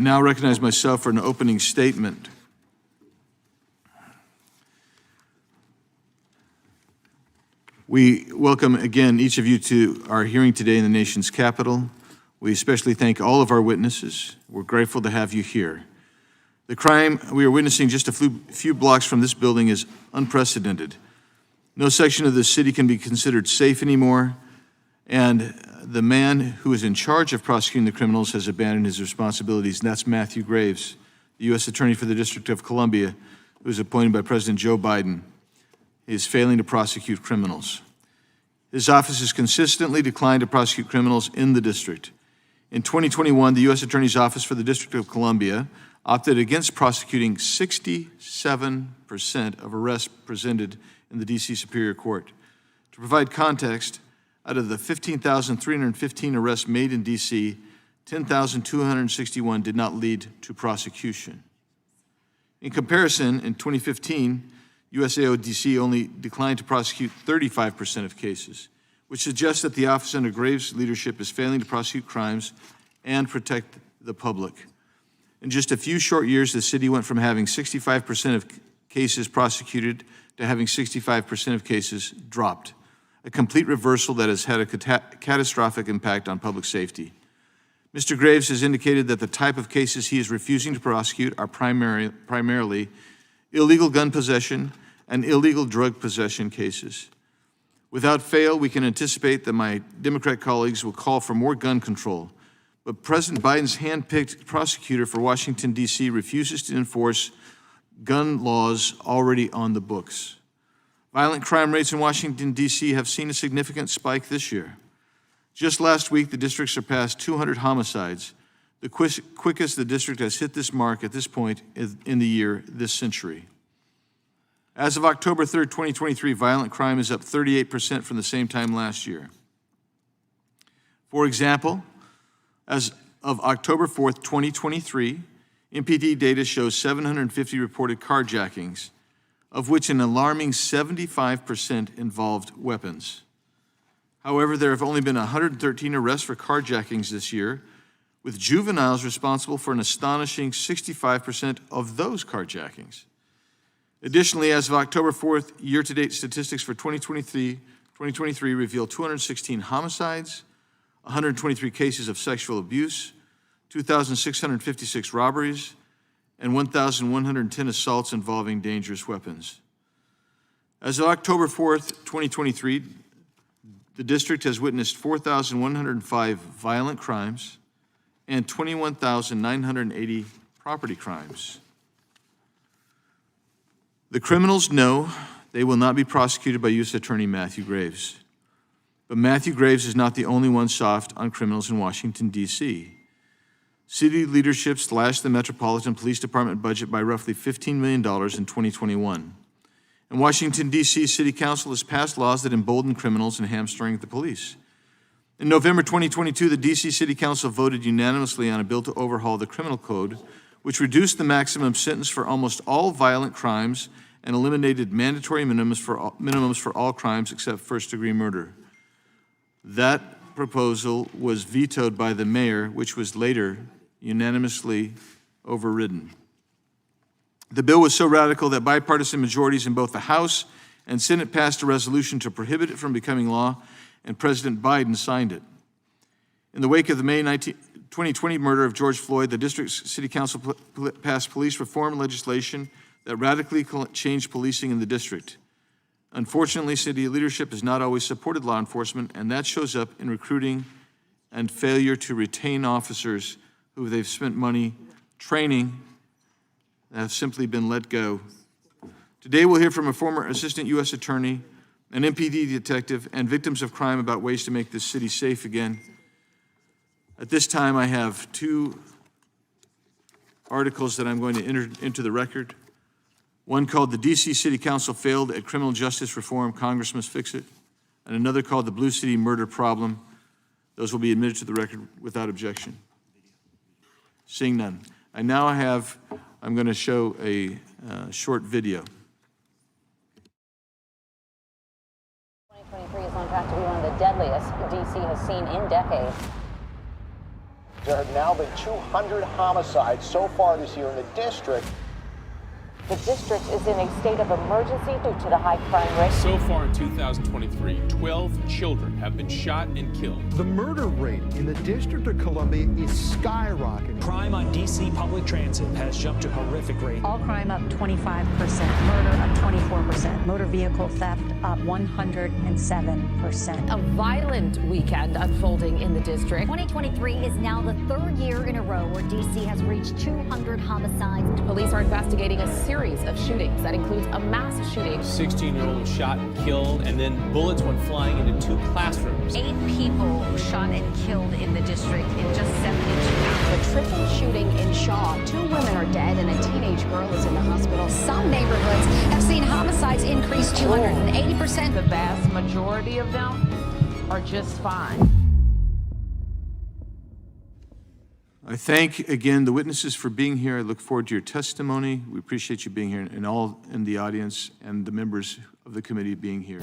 now recognize myself for an opening statement. We welcome again each of you to our hearing today in the nation's capital. We especially thank all of our witnesses. We're grateful to have you here. The crime we are witnessing just a few blocks from this building is unprecedented. No section of the city can be considered safe anymore, and the man who is in charge of prosecuting the criminals has abandoned his responsibilities, and that's Matthew Graves, the U.S. Attorney for the District of Columbia, who was appointed by President Joe Biden. He is failing to prosecute criminals. His office has consistently declined to prosecute criminals in the district. In 2021, the U.S. Attorney's Office for the District of Columbia opted against prosecuting 67% of arrests presented in the D.C. Superior Court. To provide context, out of the 15,315 arrests made in D.C., 10,261 did not lead to prosecution. In comparison, in 2015, USAODC only declined to prosecute 35% of cases, which suggests that the office under Graves' leadership is failing to prosecute crimes and protect the public. In just a few short years, the city went from having 65% of cases prosecuted to having 65% of cases dropped, a complete reversal that has had a catastrophic impact on public safety. Mr. Graves has indicated that the type of cases he is refusing to prosecute are primarily illegal gun possession and illegal drug possession cases. Without fail, we can anticipate that my Democrat colleagues will call for more gun control, but President Biden's hand-picked prosecutor for Washington, D.C. refuses to enforce gun laws already on the books. Violent crime rates in Washington, D.C. have seen a significant spike this year. Just last week, the district surpassed 200 homicides, the quickest the district has hit this mark at this point in the year this century. As of October 3rd, 2023, violent crime is up 38% from the same time last year. For example, as of October 4th, 2023, MPD data shows 750 reported carjackings, of which an alarming 75% involved weapons. However, there have only been 113 arrests for carjackings this year, with juveniles responsible for an astonishing 65% of those carjackings. Additionally, as of October 4th, year-to-date statistics for 2023 reveal 216 homicides, 123 cases of sexual abuse, 2,656 robberies, and 1,110 assaults involving dangerous weapons. As of October 4th, 2023, the district has witnessed 4,105 violent crimes and 21,980 property crimes. The criminals know they will not be prosecuted by U.S. Attorney Matthew Graves. But Matthew Graves is not the only one soft on criminals in Washington, D.C. City leadership slashed the Metropolitan Police Department budget by roughly $15 million in 2021. And Washington, D.C. City Council has passed laws that embolden criminals and hamstring the police. In November 2022, the D.C. City Council voted unanimously on a bill to overhaul the criminal code, which reduced the maximum sentence for almost all violent crimes and eliminated mandatory minimums for all crimes except first-degree murder. That proposal was vetoed by the mayor, which was later unanimously overridden. The bill was so radical that bipartisan majorities in both the House and Senate passed a resolution to prohibit it from becoming law, and President Biden signed it. In the wake of the May 2020 murder of George Floyd, the district's city council passed police reform legislation that radically changed policing in the district. Unfortunately, city leadership has not always supported law enforcement, and that shows up in recruiting and failure to retain officers who they've spent money training that have simply been let go. Today we'll hear from a former assistant U.S. attorney, an MPD detective, and victims of crime about ways to make this city safe again. At this time, I have two articles that I'm going to enter into the record. One called "The D.C. City Council Failed at Criminal Justice Reform, Congress Must Fix It," and another called "The Blue City Murder Problem." Those will be admitted to the record without objection. Seeing none. I'm going to show a short video. 2023 is on track to be one of the deadliest D.C. has seen in decades. There have now been 200 homicides so far this year in the district. The district is in a state of emergency due to the high crime rate. So far in 2023, 12 children have been shot and killed. The murder rate in the District of Columbia is skyrocketing. Crime on D.C. public transit has jumped to horrific rate. All crime up 25%, murder up 24%, motor vehicle theft up 107%. A violent weekend unfolding in the district. 2023 is now the third year in a row where D.C. has reached 200 homicides. Police are investigating a series of shootings that includes a mass shooting. 16-year-old was shot and killed, and then bullets went flying into 2 classrooms. 8 people shot and killed in the district in just 72 hours. A triple shooting in Shaw. 2 women are dead and a teenage girl is in the hospital. Some neighborhoods have seen homicides increase 280%. The vast majority of them are just fine. I thank again the witnesses for being here. I look forward to your testimony. We appreciate you being here, and all in the audience and the members of the committee being here.